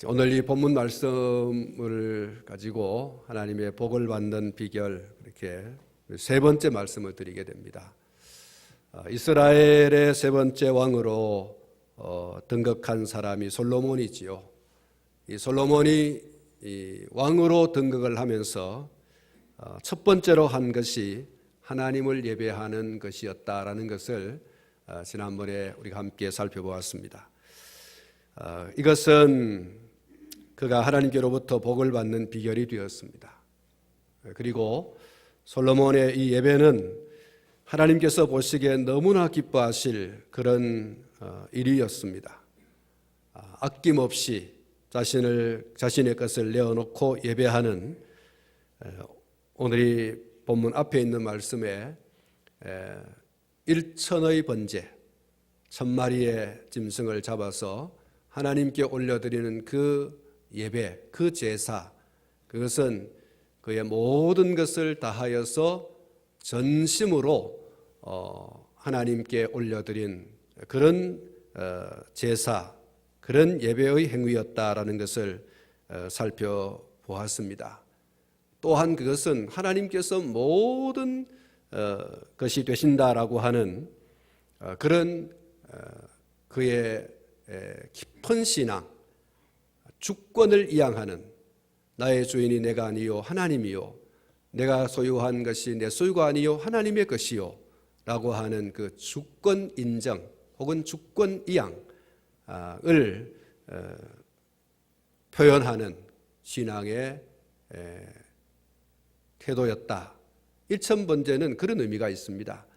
오늘 이 본문 말씀을 가지고 하나님의 복을 받는 비결, 이렇게 세 번째 말씀을 드리게 됩니다. 이스라엘의 세 번째 왕으로 등극한 사람이 솔로몬이지요. 이 솔로몬이 이 왕으로 등극을 하면서 첫 번째로 한 것이 하나님을 예배하는 것이었다라는 것을 지난번에 우리가 함께 살펴보았습니다. 이것은 그가 하나님께로부터 복을 받는 비결이 되었습니다. 그리고 솔로몬의 이 예배는 하나님께서 보시기에 너무나 기뻐하실 그런 일이었습니다. 아낌없이 자신의 것을 내어놓고 예배하는, 오늘이 본문 앞에 있는 말씀에 1천의 번제, 1000마리의 짐승을 잡아서 하나님께 올려드리는 그 예배, 그 제사, 그것은 그의 모든 것을 다하여서 전심으로 하나님께 올려드린 그런 제사, 그런 예배의 행위였다라는 것을 살펴보았습니다. 또한 그것은 하나님께서 모든 것이 되신다라고 하는 그런 그의 깊은 신앙, 주권을 이양하는, 나의 주인이 내가 아니요 하나님이요, 내가 소유한 것이 내 소유가 아니요 하나님의 것이요 라고 하는 그 주권 인정 혹은 주권 이양을 표현하는 신앙의 태도였다. 1000번제는 그런 의미가 있습니다.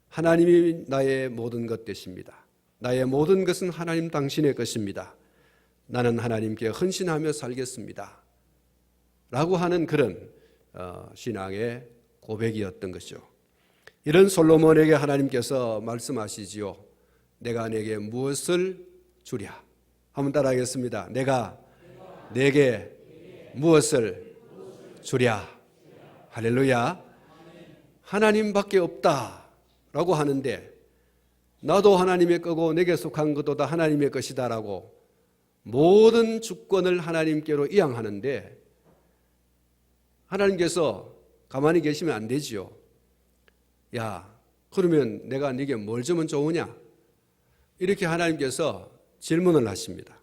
하나님이 나의 모든 것 되십니다. 나의 모든 것은 하나님 당신의 것입니다. 나는 하나님께 헌신하며 살겠습니다 라고 하는 그런 신앙의 고백이었던 것이죠. 이런 솔로몬에게 하나님께서 말씀하시지요. 내가 내게 무엇을 주랴? 한번 따라하겠습니다. 내가 내게 무엇을 주랴? 할렐루야. 하나님밖에 없다라고 하는데, 나도 하나님의 거고 내게 속한 것도 다 하나님의 것이다라고 모든 주권을 하나님께로 이양하는데, 하나님께서 가만히 계시면 안 되지요. 야, 그러면 내가 네게 뭘 주면 좋으냐? 이렇게 하나님께서 질문을 하십니다.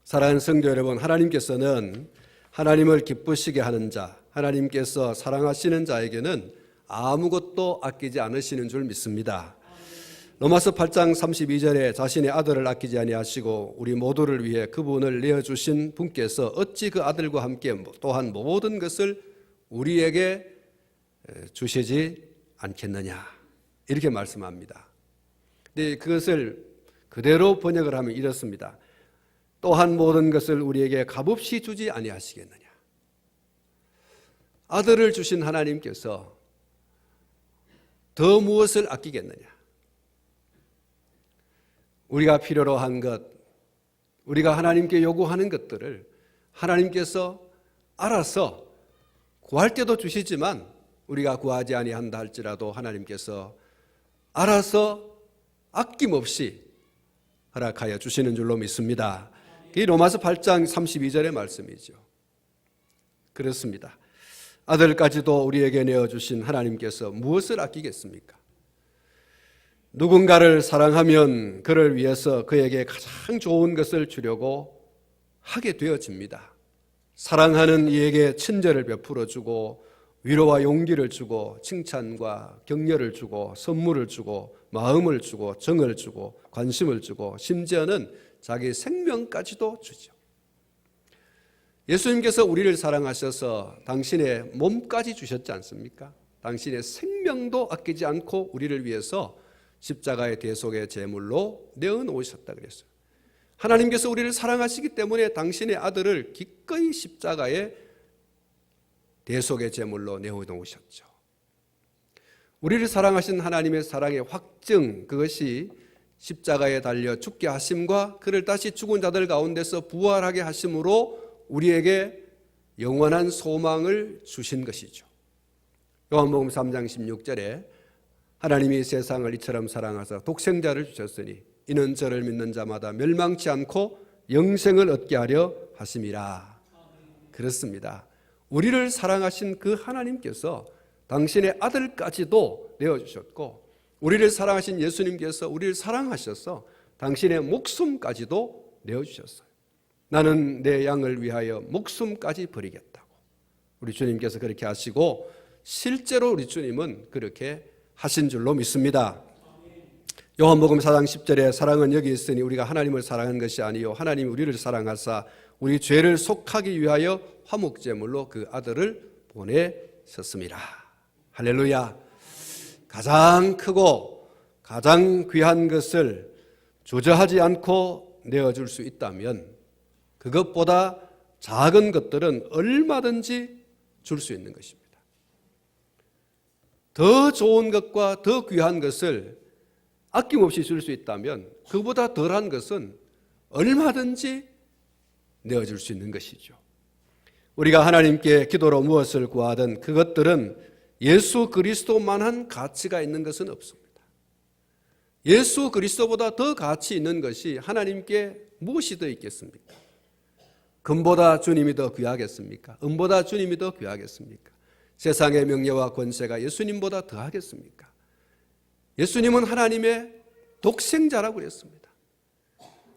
사랑하는 성도 여러분, 하나님께서는 하나님을 기쁘시게 하는 자, 하나님께서 사랑하시는 자에게는 아무것도 아끼지 않으시는 줄 믿습니다. 로마서 8장 32절에 자신의 아들을 아끼지 아니하시고 우리 모두를 위해 그분을 내어주신 분께서 어찌 그 아들과 함께 또한 모든 것을 우리에게 주시지 않겠느냐, 이렇게 말씀합니다. 근데 그것을 그대로 번역을 하면 이렇습니다. 또한 모든 것을 우리에게 값없이 주지 아니하시겠느냐. 아들을 주신 하나님께서 더 무엇을 아끼겠느냐. 우리가 필요로 한 것, 우리가 하나님께 요구하는 것들을 하나님께서 알아서 구할 때도 주시지만, 우리가 구하지 아니한다 할지라도 하나님께서 알아서 아낌없이 허락하여 주시는 줄로 믿습니다. 이 로마서 8장 32절의 말씀이죠. 그렇습니다. 아들까지도 우리에게 내어주신 하나님께서 무엇을 아끼겠습니까? 누군가를 사랑하면 그를 위해서 그에게 가장 좋은 것을 주려고 하게 되어집니다. 사랑하는 이에게 친절을 베풀어주고 위로와 용기를 주고 칭찬과 격려를 주고 선물을 주고 마음을 주고 정을 주고 관심을 주고 심지어는 자기 생명까지도 주죠. 예수님께서 우리를 사랑하셔서 당신의 몸까지 주셨지 않습니까? 당신의 생명도 아끼지 않고 우리를 위해서 십자가의 대속의 제물로 내어놓으셨다 그랬어요. 하나님께서 우리를 사랑하시기 때문에 당신의 아들을 기꺼이 십자가의 대속의 제물로 내어놓으셨죠. 우리를 사랑하신 하나님의 사랑의 확증, 그것이 십자가에 달려 죽게 하심과 그를 다시 죽은 자들 가운데서 부활하게 하심으로 우리에게 영원한 소망을 주신 것이죠. 요한복음 3장 16절에 하나님이 세상을 이처럼 사랑하사 독생자를 주셨으니 이는 저를 믿는 자마다 멸망치 않고 영생을 얻게 하려 하심이라. 그렇습니다. 우리를 사랑하신 그 하나님께서 당신의 아들까지도 내어주셨고, 우리를 사랑하신 예수님께서 우리를 사랑하셔서 당신의 목숨까지도 내어주셨어요. 나는 내 양을 위하여 목숨까지 버리겠다고 우리 주님께서 그렇게 하시고, 실제로 우리 주님은 그렇게 하신 줄로 믿습니다. 요한복음 4장 10절에 사랑은 여기 있으니 우리가 하나님을 사랑한 것이 아니요 하나님이 우리를 사랑하사 우리 죄를 속하기 위하여 화목제물로 그 아들을 보내셨습니다. 할렐루야. 가장 크고 가장 귀한 것을 주저하지 않고 내어줄 수 있다면 그것보다 작은 것들은 얼마든지 줄 수 있는 것입니다. 더 좋은 것과 더 귀한 것을 아낌없이 줄 수 있다면 그보다 덜한 것은 얼마든지 내어줄 수 있는 것이죠. 우리가 하나님께 기도로 무엇을 구하든 그것들은 예수 그리스도만한 가치가 있는 것은 없습니다. 예수 그리스도보다 더 가치 있는 것이 하나님께 무엇이 더 있겠습니까? 금보다 주님이 더 귀하겠습니까? 은보다 주님이 더 귀하겠습니까? 세상의 명예와 권세가 예수님보다 더 하겠습니까? 예수님은 하나님의 독생자라고 그랬습니다.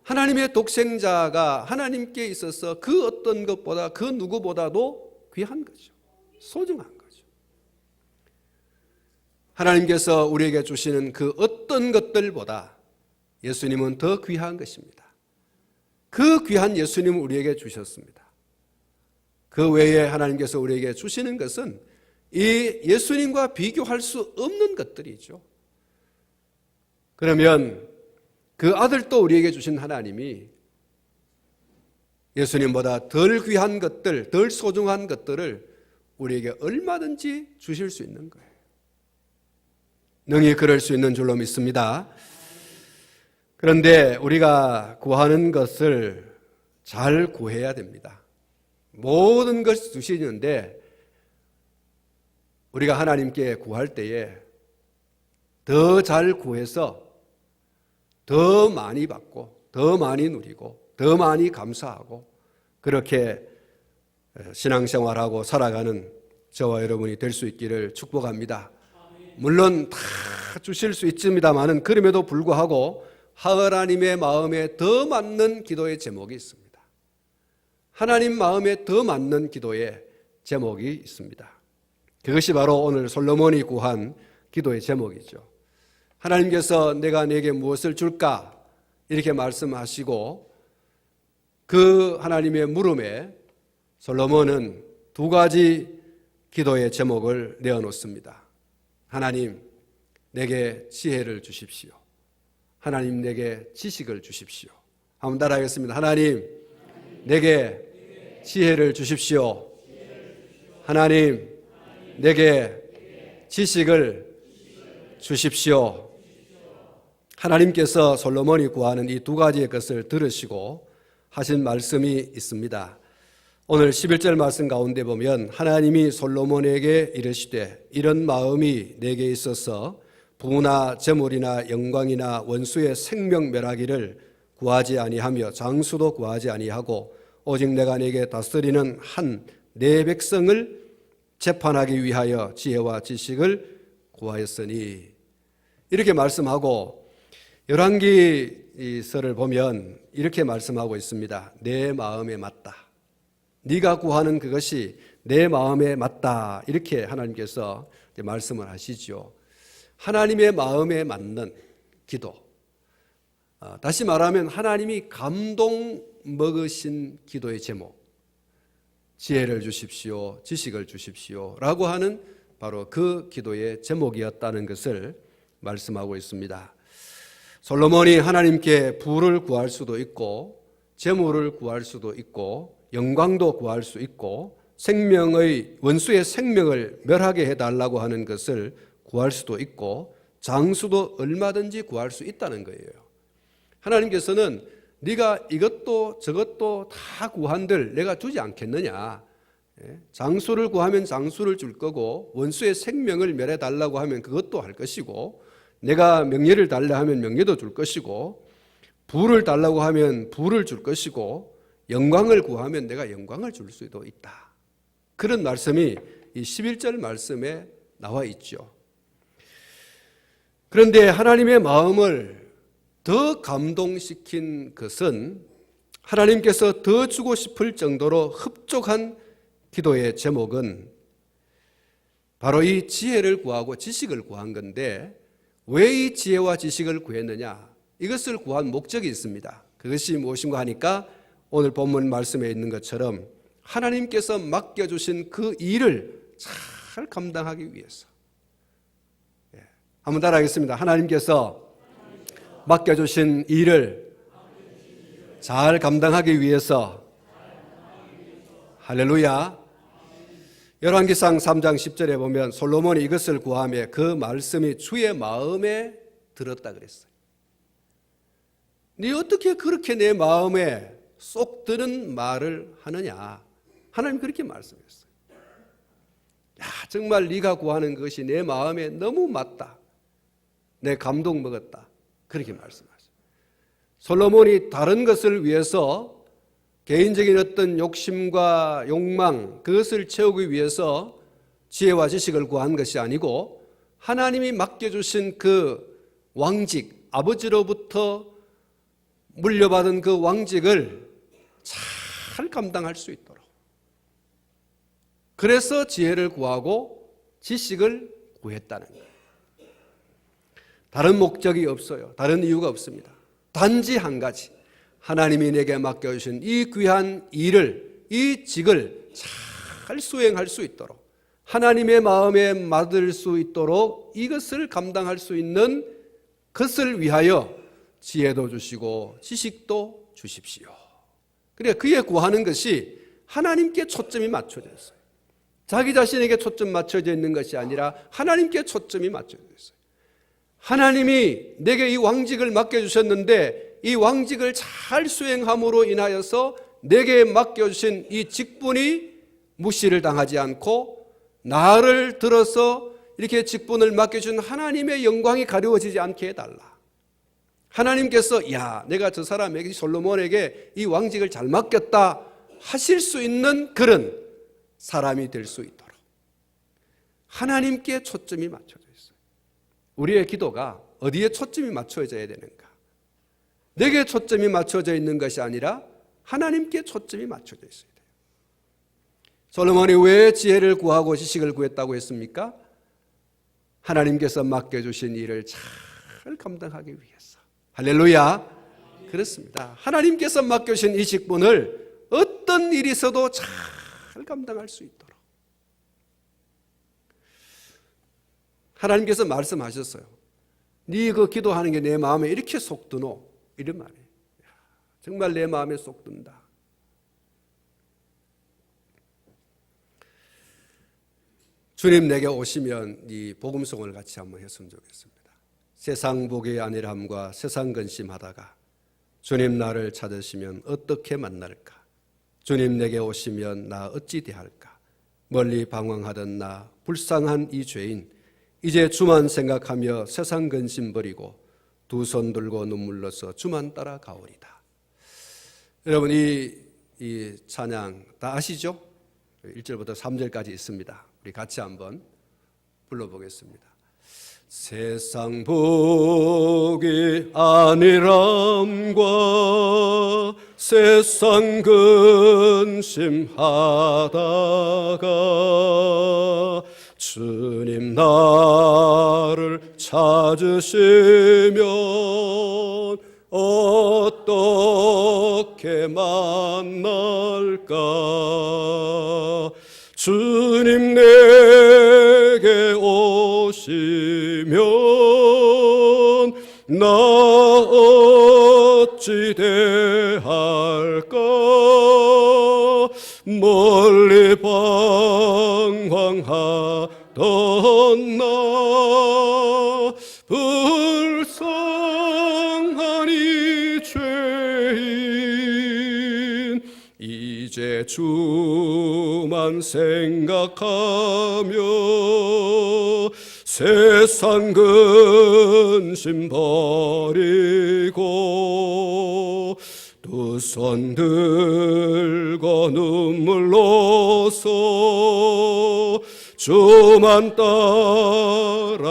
하나님의 독생자가 하나님께 있어서 그 어떤 것보다 그 누구보다도 귀한 거죠. 소중한 거죠. 하나님께서 우리에게 주시는 그 어떤 것들보다 예수님은 더 귀한 것입니다. 그 귀한 예수님을 우리에게 주셨습니다. 그 외에 하나님께서 우리에게 주시는 것은 이 예수님과 비교할 수 없는 것들이죠. 그러면 그 아들도 우리에게 주신 하나님이 예수님보다 덜 귀한 것들, 덜 소중한 것들을 우리에게 얼마든지 주실 수 있는 거예요. 능히 그럴 수 있는 줄로 믿습니다. 그런데 우리가 구하는 것을 잘 구해야 됩니다. 모든 것을 주시는데 우리가 하나님께 구할 때에 더 잘 구해서 더 많이 받고 더 많이 누리고 더 많이 감사하고 그렇게 신앙생활하고 살아가는 저와 여러분이 될 수 있기를 축복합니다. 물론 다 주실 수 있습니다만은 그럼에도 불구하고 하나님의 마음에 더 맞는 기도의 제목이 있습니다. 하나님 마음에 더 맞는 기도의 제목이 있습니다. 그것이 바로 오늘 솔로몬이 구한 기도의 제목이죠. 하나님께서 내가 네게 무엇을 줄까? 이렇게 말씀하시고 그 하나님의 물음에 솔로몬은 두 가지 기도의 제목을 내어놓습니다. 하나님, 내게 지혜를 주십시오. 하나님, 내게 지식을 주십시오. 한번 따라하겠습니다. 하나님, 내게 지혜를 주십시오. 하나님, 내게 지식을 주십시오. 하나님께서 솔로몬이 구하는 이 두 가지의 것을 들으시고 하신 말씀이 있습니다. 오늘 11절 말씀 가운데 보면 하나님이 솔로몬에게 이르시되 이런 마음이 내게 있어서 부나 재물이나 영광이나 원수의 생명 멸하기를 구하지 아니하며 장수도 구하지 아니하고 오직 내가 네게 다스리는 한 내 백성을 재판하기 위하여 지혜와 지식을 구하였으니 이렇게 말씀하고 열왕기서를 보면 이렇게 말씀하고 있습니다. 내 마음에 맞다. 네가 구하는 그것이 내 마음에 맞다. 이렇게 하나님께서 말씀을 하시죠. 하나님의 마음에 맞는 기도. 다시 말하면 하나님이 감동 먹으신 기도의 제목. 지혜를 주십시오. 지식을 주십시오. 라고 하는 바로 그 기도의 제목이었다는 것을 말씀하고 있습니다. 솔로몬이 하나님께 부를 구할 수도 있고 재물을 구할 수도 있고 영광도 구할 수 있고 원수의 생명을 멸하게 해달라고 하는 것을 구할 수도 있고 장수도 얼마든지 구할 수 있다는 거예요. 하나님께서는 네가 이것도 저것도 다 구한들 내가 주지 않겠느냐. 장수를 구하면 장수를 줄 거고 원수의 생명을 멸해달라고 하면 그것도 할 것이고 내가 명예를 달라 하면 명예도 줄 것이고 부를 달라고 하면 부를 줄 것이고 영광을 구하면 내가 영광을 줄 수도 있다. 그런 말씀이 이 11절 말씀에 나와 있죠. 그런데 하나님의 마음을 더 감동시킨 것은 하나님께서 더 주고 싶을 정도로 흡족한 기도의 제목은 바로 이 지혜를 구하고 지식을 구한 건데, 왜 이 지혜와 지식을 구했느냐? 이것을 구한 목적이 있습니다. 그것이 무엇인가 하니까 오늘 본문 말씀에 있는 것처럼 하나님께서 맡겨주신 그 일을 잘 감당하기 위해서. 한번 따라하겠습니다. 하나님께서 맡겨주신 일을 잘 감당하기 위해서. 할렐루야. 열왕기상 3장 10절에 보면 솔로몬이 이것을 구하며 그 말씀이 주의 마음에 들었다 그랬어요. 네 어떻게 그렇게 내 마음에 쏙 드는 말을 하느냐? 하나님 그렇게 말씀했어요. 야, 정말 네가 구하는 것이 내 마음에 너무 맞다. 내 감동 먹었다. 그렇게 말씀하셨어요. 솔로몬이 다른 것을 위해서 개인적인 어떤 욕심과 욕망, 그것을 채우기 위해서 지혜와 지식을 구한 것이 아니고 하나님이 맡겨주신 그 왕직, 아버지로부터 물려받은 그 왕직을 잘 감당할 수 있도록, 그래서 지혜를 구하고 지식을 구했다는 거예요. 다른 목적이 없어요. 다른 이유가 없습니다. 단지 한 가지, 하나님이 내게 맡겨주신 이 귀한 일을, 이 직을 잘 수행할 수 있도록, 하나님의 마음에 맞을 수 있도록 이것을 감당할 수 있는 것을 위하여 지혜도 주시고 지식도 주십시오. 그러니까 그에 구하는 것이 하나님께 초점이 맞춰져 있어요. 자기 자신에게 초점 맞춰져 있는 것이 아니라 하나님께 초점이 맞춰져 있어요. 하나님이 내게 이 왕직을 맡겨주셨는데 이 왕직을 잘 수행함으로 인하여서 내게 맡겨주신 이 직분이 무시를 당하지 않고 나를 들어서 이렇게 직분을 맡겨준 하나님의 영광이 가려워지지 않게 해달라. 하나님께서 야, 내가 저 사람에게, 솔로몬에게 이 왕직을 잘 맡겼다 하실 수 있는 그런 사람이 될 수 있도록 하나님께 초점이 맞춰져 있어요. 우리의 기도가 어디에 초점이 맞춰져야 되는가? 내게 초점이 맞춰져 있는 것이 아니라 하나님께 초점이 맞춰져 있어야 돼요. 솔로몬이 왜 지혜를 구하고 지식을 구했다고 했습니까? 하나님께서 맡겨주신 일을 잘 감당하기 위해서. 할렐루야. 그렇습니다. 하나님께서 맡겨주신 이 직분을 어떤 일이 있어도 잘 감당할 수 있도록. 하나님께서 말씀하셨어요. 네 그 기도하는 게 내 마음에 이렇게 속 드노? 이런 말이에요. 정말 내 마음에 쏙 든다. 주님 내게 오시면 이 복음송을 같이 한번 했으면 좋겠습니다. 세상 복의 안일함과 세상 근심하다가 주님 나를 찾으시면 어떻게 만날까? 주님 내게 오시면 나 어찌 대할까? 멀리 방황하던 나 불쌍한 이 죄인, 이제 주만 생각하며 세상 근심 버리고 두 손 들고 눈물로써 주만 따라가오리다. 여러분 이 찬양 다 아시죠? 1절부터 3절까지 있습니다. 우리 같이 한번 불러보겠습니다. 세상 복이 안일함과 세상 근심하다가 주님 나를 찾으시면 어떻게 만날까? 주님 내게 오시면 나 어찌 대할까? 멀리 방황하던 나 불쌍한 이 죄인, 이제 이제 주만 생각하며 세상 근심 버리고 두 손 들고 눈물로써 주만 따라가오리다.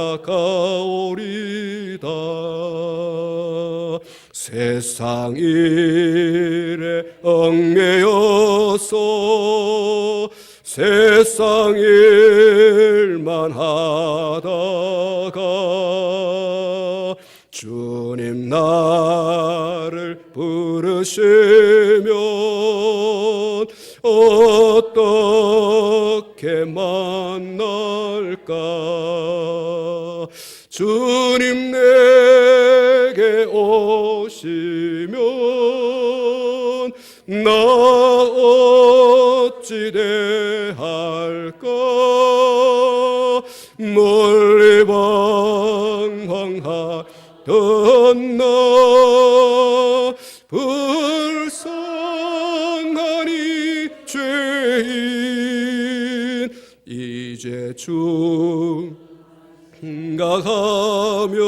세상 일에 얽매여서 세상 일만 하다가 주님 나를 부르시면 어떻게 만날까? 주님 내게 오시면 나 어찌 대할까? 멀리 방황하던 나 불쌍한 이 죄인 이제 주 생각하며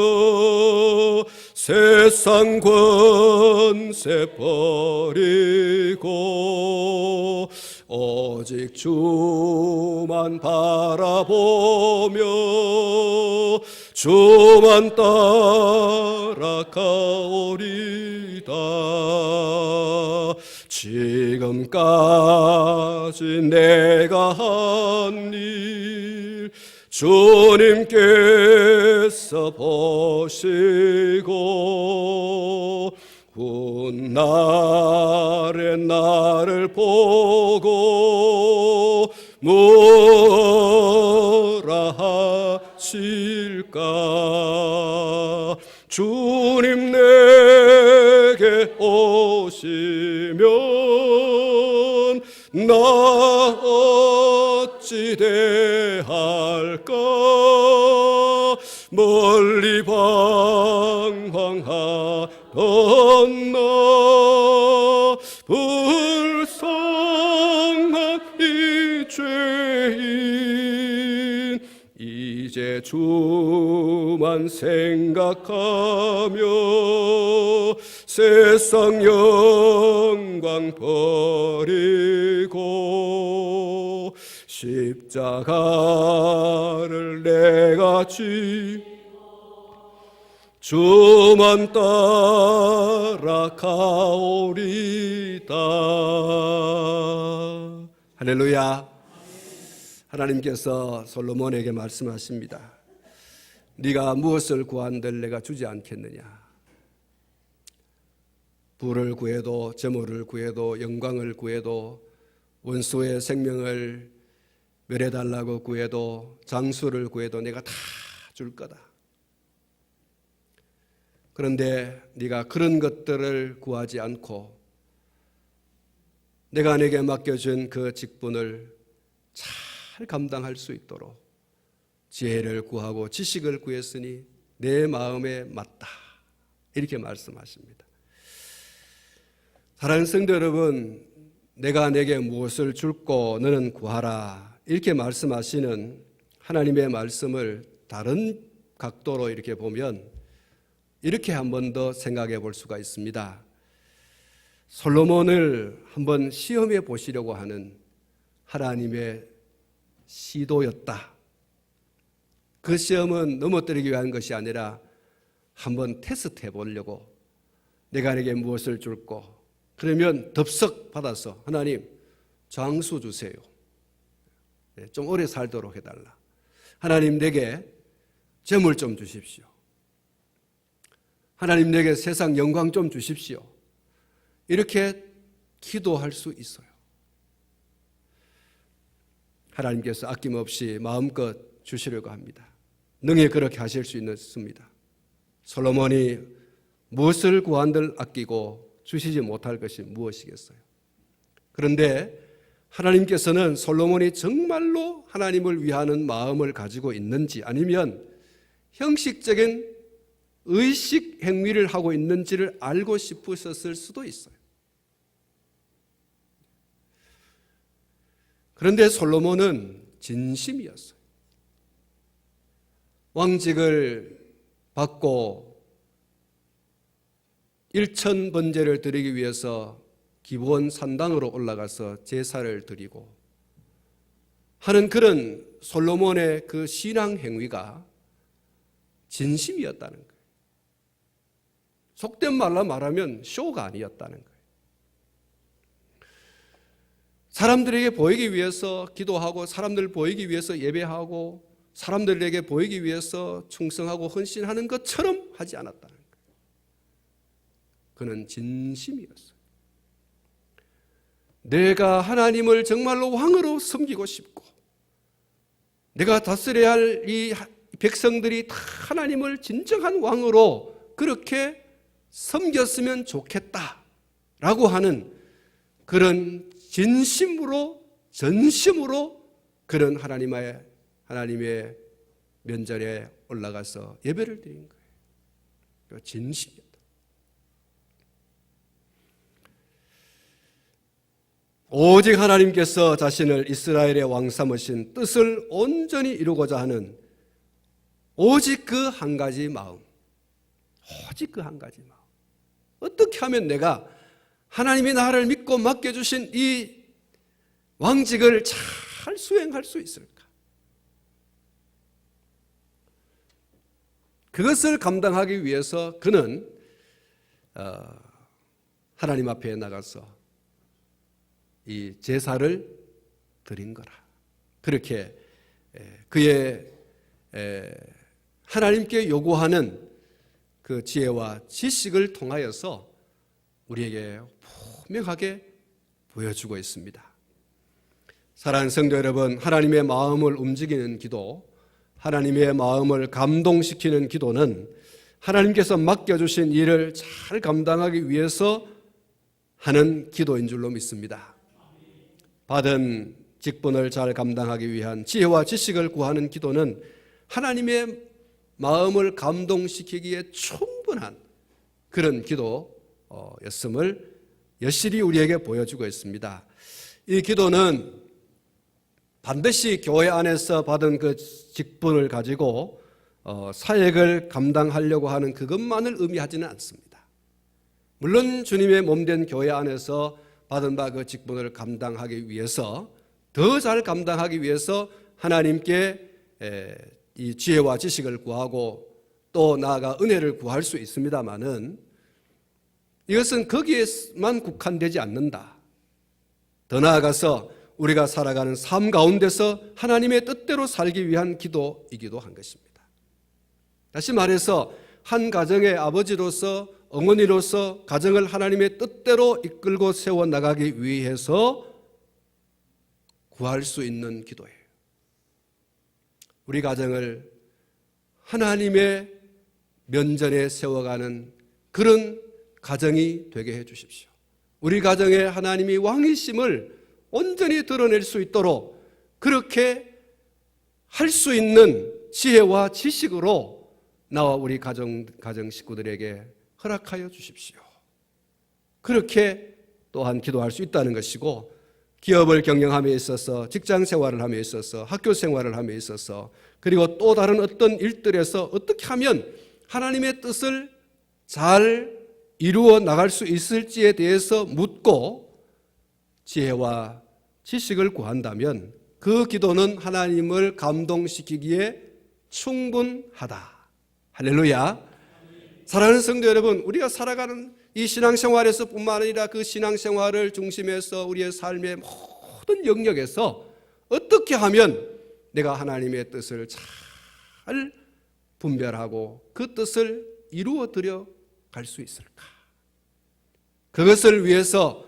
세상 권세 버리고 오직 주만 바라보며 주만 따라가오리다. 지금까지 내가 한 일 주님께서 보시고 훗날에 나를 보고 뭐라 하실까? 주님 내게 오시면 나 어찌 대할까? 멀리 방황하던 나 불쌍한 이 죄인 이제 주만 생각하며 세상 영광 버리고 십자가를 내가 지고 주만 따라가오리다. 할렐루야. 하나님께서 솔로몬에게 말씀하십니다. 네가 무엇을 구한들 내가 주지 않겠느냐. 부를 구해도 재물을 구해도 영광을 구해도 원수의 생명을 멸해달라고 구해도 장수를 구해도 내가 다 줄 거다. 그런데 네가 그런 것들을 구하지 않고 내가 내게 맡겨준 그 직분을 잘 감당할 수 있도록 지혜를 구하고 지식을 구했으니 내 마음에 맞다. 이렇게 말씀하십니다. 사랑하는 성도 여러분, 내가 내게 무엇을 줄고 너는 구하라. 이렇게 말씀하시는 하나님의 말씀을 다른 각도로 이렇게 보면 이렇게 한 번 더 생각해 볼 수가 있습니다. 솔로몬을 한번 시험해 보시려고 하는 하나님의 시도였다. 그 시험은 넘어뜨리기 위한 것이 아니라 한번 테스트 해보려고 내가 내게 무엇을 줄고 그러면 덥석 받아서 하나님 장수 주세요. 좀 오래 살도록 해달라. 하나님 내게 재물 좀 주십시오. 하나님 내게 세상 영광 좀 주십시오. 이렇게 기도할 수 있어요. 하나님께서 아낌없이 마음껏 주시려고 합니다. 능히 그렇게 하실 수 있습니다. 솔로몬이 무엇을 구한들 아끼고 주시지 못할 것이 무엇이겠어요? 그런데 하나님께서는 솔로몬이 정말로 하나님을 위하는 마음을 가지고 있는지 아니면 형식적인 의식 행위를 하고 있는지를 알고 싶으셨을 수도 있어요. 그런데 솔로몬은 진심이었어요. 왕직을 받고 일천번제를 드리기 위해서 기브온 산당으로 올라가서 제사를 드리고 하는 그런 솔로몬의 그 신앙 행위가 진심이었다는 거예요. 속된 말로 말하면 쇼가 아니었다는 거예요. 사람들에게 보이기 위해서 기도하고 사람들 보이기 위해서 예배하고 사람들에게 보이기 위해서 충성하고 헌신하는 것처럼 하지 않았다는 거예요. 그는 진심이었어요. 내가 하나님을 정말로 왕으로 섬기고 싶고 내가 다스려야 할 이 백성들이 다 하나님을 진정한 왕으로 그렇게 섬겼으면 좋겠다라고 하는 그런 진심으로 전심으로 그런 하나님의 면전에 올라가서 예배를 드린 거예요. 진심이었다. 오직 하나님께서 자신을 이스라엘의 왕 삼으신 뜻을 온전히 이루고자 하는 오직 그 한 가지 마음, 오직 그 한 가지 마음. 어떻게 하면 내가 하나님이 나를 믿고 맡겨주신 이 왕직을 잘 수행할 수 있을까? 그것을 감당하기 위해서 그는 하나님 앞에 나가서 이 제사를 드린 거라. 그렇게 그의 하나님께 요구하는 그 지혜와 지식을 통하여서 우리에게 분명하게 보여주고 있습니다. 사랑하는 성도 여러분, 하나님의 마음을 움직이는 기도, 하나님의 마음을 감동시키는 기도는 하나님께서 맡겨주신 일을 잘 감당하기 위해서 하는 기도인 줄로 믿습니다. 받은 직분을 잘 감당하기 위한 지혜와 지식을 구하는 기도는 하나님의 마음을 감동시키기에 충분한 그런 기도였음을 여실히 우리에게 보여주고 있습니다. 이 기도는 반드시 교회 안에서 받은 그 직분을 가지고 사역을 감당하려고 하는 그것만을 의미하지는 않습니다. 물론 주님의 몸된 교회 안에서 받은 바 그 직분을 감당하기 위해서 더 잘 감당하기 위해서 하나님께 이 지혜와 지식을 구하고 또 나아가 은혜를 구할 수 있습니다마는 이것은 거기에만 국한되지 않는다. 더 나아가서 우리가 살아가는 삶 가운데서 하나님의 뜻대로 살기 위한 기도이기도 한 것입니다. 다시 말해서 한 가정의 아버지로서 어머니로서 가정을 하나님의 뜻대로 이끌고 세워나가기 위해서 구할 수 있는 기도예요. 우리 가정을 하나님의 면전에 세워가는 그런 가정이 되게 해 주십시오. 우리 가정에 하나님이 왕이심을 온전히 드러낼 수 있도록 그렇게 할 수 있는 지혜와 지식으로 나와 우리 가정 식구들에게 허락하여 주십시오. 그렇게 또한 기도할 수 있다는 것이고 기업을 경영함에 있어서 직장 생활을 함에 있어서 학교 생활을 함에 있어서 그리고 또 다른 어떤 일들에서 어떻게 하면 하나님의 뜻을 잘 이루어 나갈 수 있을지에 대해서 묻고 지혜와 지식을 구한다면 그 기도는 하나님을 감동시키기에 충분하다. 할렐루야. 사랑하는 성도 여러분, 우리가 살아가는 이 신앙생활에서 뿐만 아니라 그 신앙생활을 중심해서 우리의 삶의 모든 영역에서 어떻게 하면 내가 하나님의 뜻을 잘 분별하고 그 뜻을 이루어 드려 갈 수 있을까? 그것을 위해서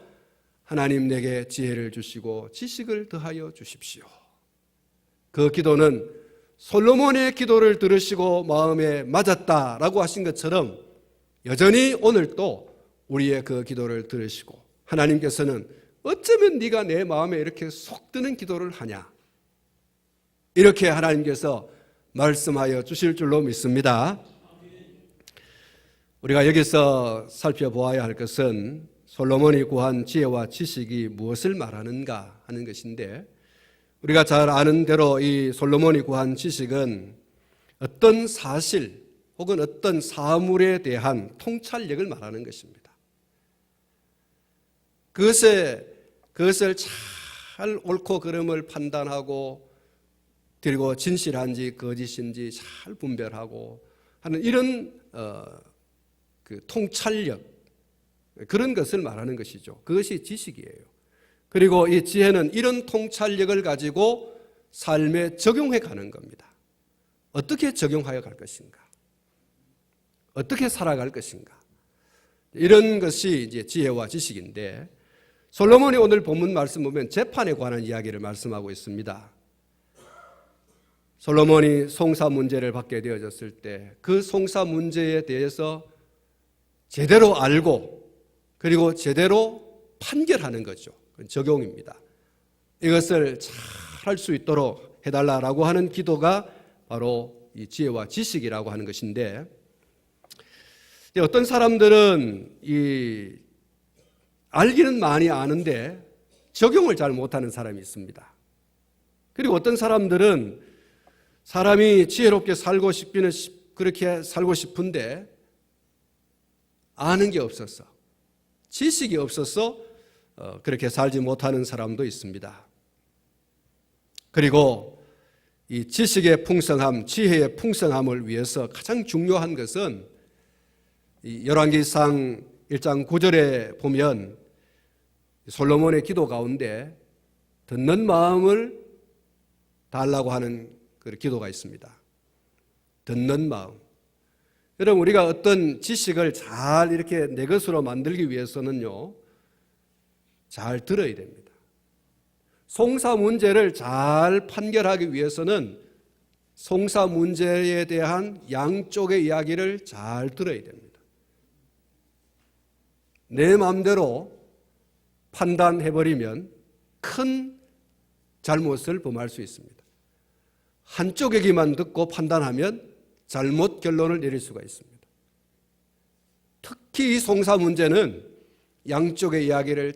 하나님 내게 지혜를 주시고 지식을 더하여 주십시오. 그 기도는 솔로몬의 기도를 들으시고 마음에 맞았다라고 하신 것처럼 여전히 오늘도 우리의 그 기도를 들으시고 하나님께서는 어쩌면 네가 내 마음에 이렇게 속 드는 기도를 하냐 이렇게 하나님께서 말씀하여 주실 줄로 믿습니다. 우리가 여기서 살펴보아야 할 것은 솔로몬이 구한 지혜와 지식이 무엇을 말하는가 하는 것인데 우리가 잘 아는 대로 이 솔로몬이 구한 지식은 어떤 사실 혹은 어떤 사물에 대한 통찰력을 말하는 것입니다. 그것을 잘 옳고 그름을 판단하고 그리고 진실한지 거짓인지 잘 분별하고 하는 이런 그 통찰력, 그런 것을 말하는 것이죠. 그것이 지식이에요. 그리고 이 지혜는 이런 통찰력을 가지고 삶에 적용해 가는 겁니다. 어떻게 적용하여 갈 것인가? 어떻게 살아갈 것인가? 이런 것이 이제 지혜와 지식인데, 솔로몬이 오늘 본문 말씀 보면 재판에 관한 이야기를 말씀하고 있습니다. 솔로몬이 송사 문제를 받게 되어졌을 때 그 송사 문제에 대해서 제대로 알고 그리고 제대로 판결하는 거죠. 적용입니다. 이것을 잘 할 수 있도록 해달라고 하는 기도가 바로 이 지혜와 지식이라고 하는 것인데, 어떤 사람들은 알기는 많이 아는데 적용을 잘 못하는 사람이 있습니다. 그리고 어떤 사람들은 사람이 지혜롭게 살고 싶기는 그렇게 살고 싶은데 아는 게 없어서, 지식이 없어서 그렇게 살지 못하는 사람도 있습니다. 그리고 이 지식의 풍성함, 지혜의 풍성함을 위해서 가장 중요한 것은 이 열왕기상 1장 9절에 보면 솔로몬의 기도 가운데 듣는 마음을 달라고 하는 그 기도가 있습니다. 듣는 마음. 여러분, 우리가 어떤 지식을 잘 이렇게 내 것으로 만들기 위해서는요, 잘 들어야 됩니다. 송사 문제를 잘 판결하기 위해서는 송사 문제에 대한 양쪽의 이야기를 잘 들어야 됩니다. 내 마음대로 판단해버리면 큰 잘못을 범할 수 있습니다. 한쪽 얘기만 듣고 판단하면 잘못 결론을 내릴 수가 있습니다. 특히 이 송사 문제는 양쪽의 이야기를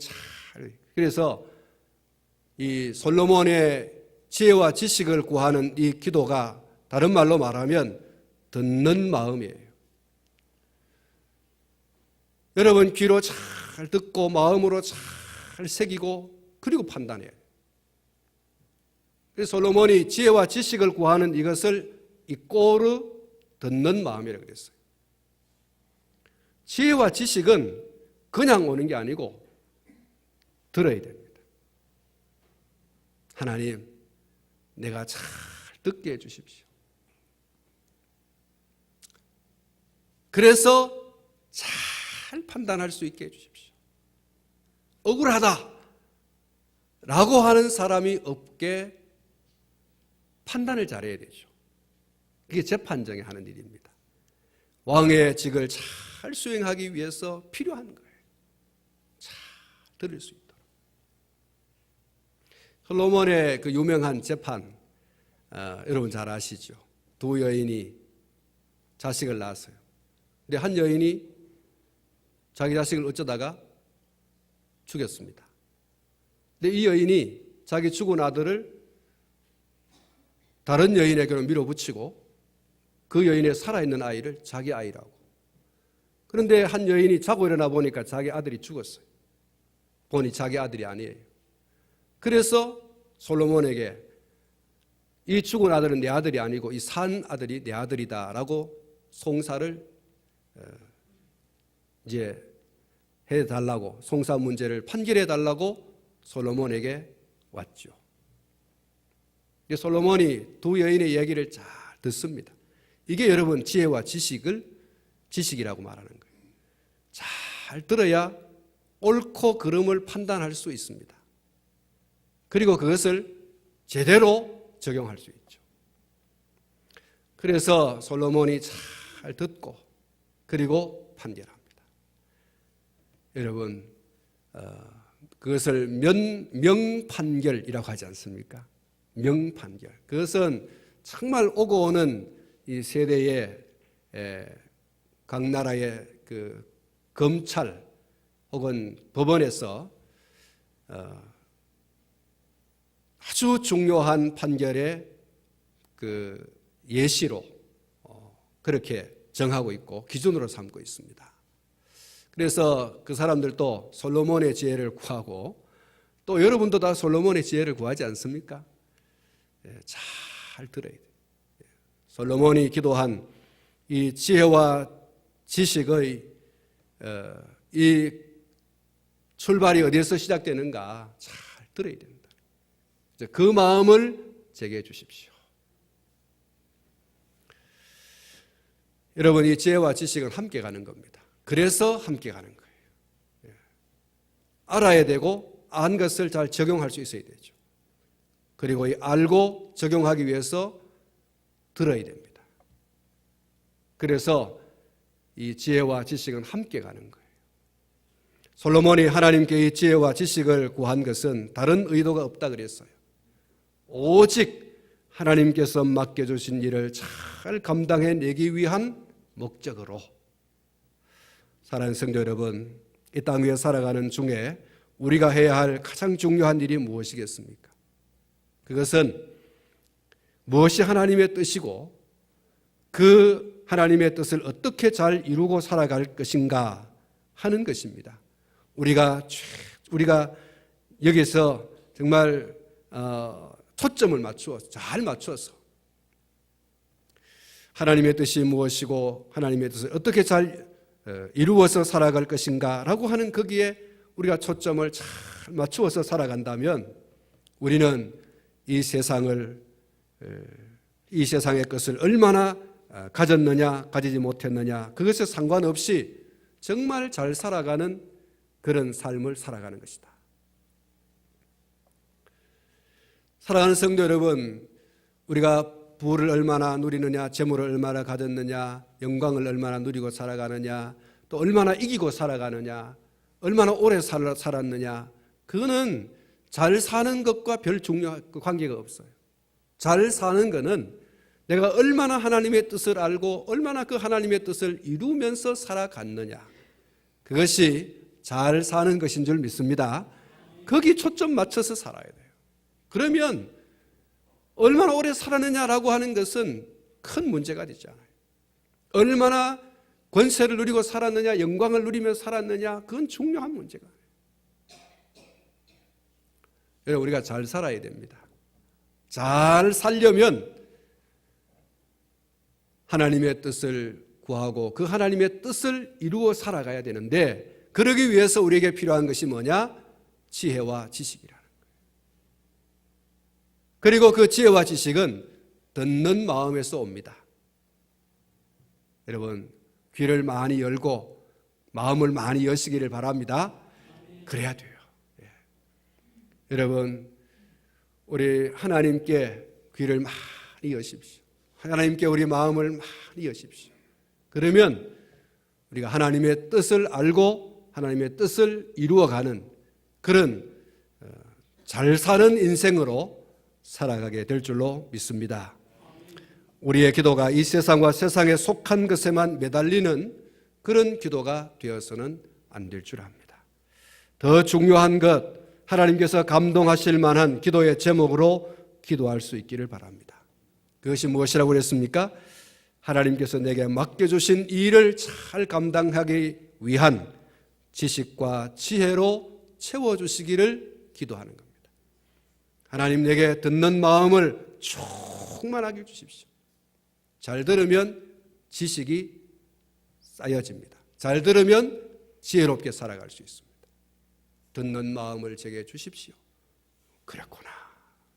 그래서 이 솔로몬의 지혜와 지식을 구하는 이 기도가 다른 말로 말하면 듣는 마음이에요. 여러분, 귀로 잘 듣고 마음으로 잘 새기고 그리고 판단해요. 그래서 솔로몬이 지혜와 지식을 구하는 이것을 이꼬르 듣는 마음이라고 그랬어요. 지혜와 지식은 그냥 오는 게 아니고 들어야 됩니다. 하나님, 내가 잘 듣게 해주십시오. 그래서 잘 판단할 수 있게 해주십시오. 억울하다 라고 하는 사람이 없게 판단을 잘해야 되죠. 그게 재판정에 하는 일입니다. 왕의 직을 잘 수행하기 위해서 필요한 거예요. 잘 들을 수 있도록. 솔로몬의 그 유명한 재판, 여러분 잘 아시죠? 두 여인이 자식을 낳았어요. 근데 한 여인이 자기 자식을 어쩌다가 죽였습니다. 근데 이 여인이 자기 죽은 아들을 다른 여인에게로 밀어붙이고 그 여인의 살아있는 아이를 자기 아이라고. 그런데 한 여인이 자고 일어나 보니까 자기 아들이 죽었어요. 보니 자기 아들이 아니에요. 그래서 솔로몬에게 이 죽은 아들은 내 아들이 아니고 이 산 아들이 내 아들이다라고 송사를 이제 해달라고, 송사 문제를 판결해달라고 솔로몬에게 왔죠. 솔로몬이 두 여인의 얘기를 잘 듣습니다. 이게 여러분 지혜와 지식이라고 말하는 거예요. 잘 들어야 옳고 그름을 판단할 수 있습니다. 그리고 그것을 제대로 적용할 수 있죠. 그래서 솔로몬이 잘 듣고 그리고 판결합니다. 여러분, 그것을 명판결이라고 하지 않습니까? 명판결. 그것은 정말 오고 오는 이 세대의 각 나라의 그 검찰 혹은 법원에서 아주 중요한 판결의 그 예시로 그렇게 정하고 있고 기준으로 삼고 있습니다. 그래서 그 사람들도 솔로몬의 지혜를 구하고 또 여러분도 다 솔로몬의 지혜를 구하지 않습니까? 잘 들어야 돼요. 솔로몬이 기도한 이 지혜와 지식의 이 출발이 어디에서 시작되는가 잘 들어야 됩니다. 그 마음을 제게 해 주십시오. 여러분, 이 지혜와 지식은 함께 가는 겁니다. 그래서 함께 가는 거예요. 알아야 되고 안 것을 잘 적용할 수 있어야 되죠. 그리고 이 알고 적용하기 위해서 들어야 됩니다. 그래서 이 지혜와 지식은 함께 가는 거예요. 솔로몬이 하나님께 이 지혜와 지식을 구한 것은 다른 의도가 없다 그랬어요. 오직 하나님께서 맡겨주신 일을 잘 감당해내기 위한 목적으로. 사랑하는 성도 여러분, 이 땅 위에 살아가는 중에 우리가 해야 할 가장 중요한 일이 무엇이겠습니까? 그것은 무엇이 하나님의 뜻이고 그 하나님의 뜻을 어떻게 잘 이루고 살아갈 것인가 하는 것입니다. 우리가 여기서 정말 초점을 맞추어서 잘 맞추어서 하나님의 뜻이 무엇이고 하나님의 뜻을 어떻게 잘 이루어서 살아갈 것인가라고 하는 거기에 우리가 초점을 잘 맞추어서 살아간다면 우리는 이 세상의 것을 얼마나 가졌느냐 가지지 못했느냐 그것에 상관없이 정말 잘 살아가는 그런 삶을 살아가는 것이다. 사랑하는 성도 여러분, 우리가 부를 얼마나 누리느냐, 재물을 얼마나 가졌느냐, 영광을 얼마나 누리고 살아가느냐, 또 얼마나 이기고 살아가느냐, 얼마나 오래 살았느냐, 그거는 잘 사는 것과 별 중요한 관계가 없어요. 잘 사는 것은 내가 얼마나 하나님의 뜻을 알고 얼마나 그 하나님의 뜻을 이루면서 살아갔느냐, 그것이 잘 사는 것인 줄 믿습니다. 거기 초점 맞춰서 살아야 돼요. 그러면 얼마나 오래 살았느냐라고 하는 것은 큰 문제가 되지 않아요. 얼마나 권세를 누리고 살았느냐, 영광을 누리며 살았느냐, 그건 중요한 문제가 아니에요. 여러분, 우리가 잘 살아야 됩니다. 잘 살려면 하나님의 뜻을 구하고 그 하나님의 뜻을 이루어 살아가야 되는데, 그러기 위해서 우리에게 필요한 것이 뭐냐? 지혜와 지식이라는 거예요. 그리고 그 지혜와 지식은 듣는 마음에서 옵니다. 여러분, 귀를 많이 열고 마음을 많이 여시기를 바랍니다. 그래야 돼요. 예. 여러분, 우리 하나님께 귀를 많이 여십시오. 하나님께 우리 마음을 많이 여십시오. 그러면 우리가 하나님의 뜻을 알고 하나님의 뜻을 이루어가는 그런 잘 사는 인생으로 살아가게 될 줄로 믿습니다. 우리의 기도가 이 세상과 세상에 속한 것에만 매달리는 그런 기도가 되어서는 안 될 줄 압니다. 더 중요한 것, 하나님께서 감동하실 만한 기도의 제목으로 기도할 수 있기를 바랍니다. 그것이 무엇이라고 그랬습니까? 하나님께서 내게 맡겨주신 이 일을 잘 감당하기 위한 지식과 지혜로 채워주시기를 기도하는 겁니다. 하나님, 내게 듣는 마음을 충만하게 주십시오. 잘 들으면 지식이 쌓여집니다. 잘 들으면 지혜롭게 살아갈 수 있습니다. 듣는 마음을 제게 주십시오. 그랬구나.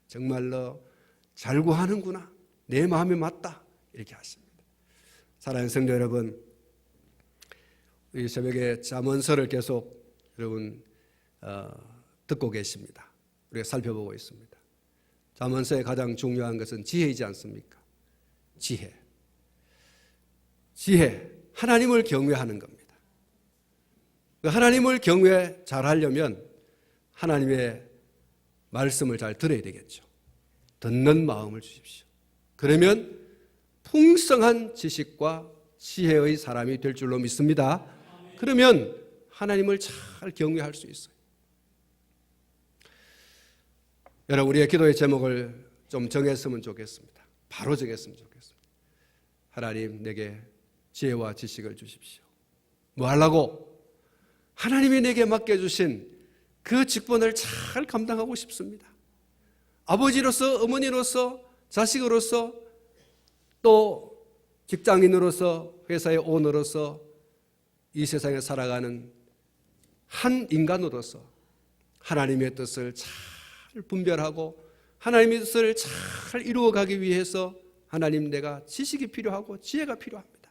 정말로 잘 구하는구나. 내 마음에 맞다. 이렇게 하십니다. 사랑하는 성도 여러분, 이 새벽에 잠언서를 계속 여러분 듣고 계십니다. 우리가 살펴보고 있습니다. 잠언서의 가장 중요한 것은 지혜이지 않습니까? 지혜. 하나님을 경외하는 겁니다. 하나님을 경외 잘 하려면 하나님의 말씀을 잘 들어야 되겠죠. 듣는 마음을 주십시오. 그러면 풍성한 지식과 지혜의 사람이 될 줄로 믿습니다. 그러면 하나님을 잘 경외할 수 있어요. 여러분, 우리의 기도의 제목을 좀 정했으면 좋겠습니다. 바로 정했으면 좋겠습니다. 하나님, 내게 지혜와 지식을 주십시오. 뭐 하려고? 하나님이 내게 맡겨주신 그 직분을 잘 감당하고 싶습니다. 아버지로서, 어머니로서, 자식으로서, 또 직장인으로서, 회사의 오너로서, 이 세상에 살아가는 한 인간으로서 하나님의 뜻을 잘 분별하고 하나님의 뜻을 잘 이루어가기 위해서 하나님, 내가 지식이 필요하고 지혜가 필요합니다.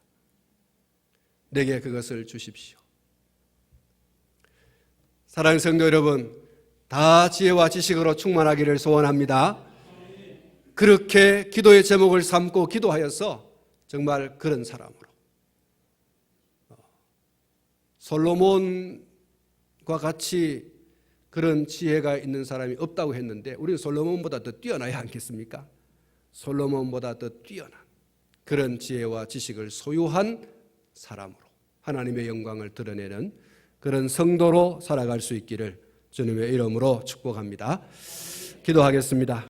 내게 그것을 주십시오. 사랑하는 성도 여러분, 다 지혜와 지식으로 충만하기를 소원합니다. 그렇게 기도의 제목을 삼고 기도하여서 정말 그런 사람으로, 솔로몬과 같이 그런 지혜가 있는 사람이 없다고 했는데 우리는 솔로몬보다 더 뛰어나야 않겠습니까? 솔로몬보다 더 뛰어난 그런 지혜와 지식을 소유한 사람으로 하나님의 영광을 드러내는 그런 성도로 살아갈 수 있기를 주님의 이름으로 축복합니다. 기도하겠습니다.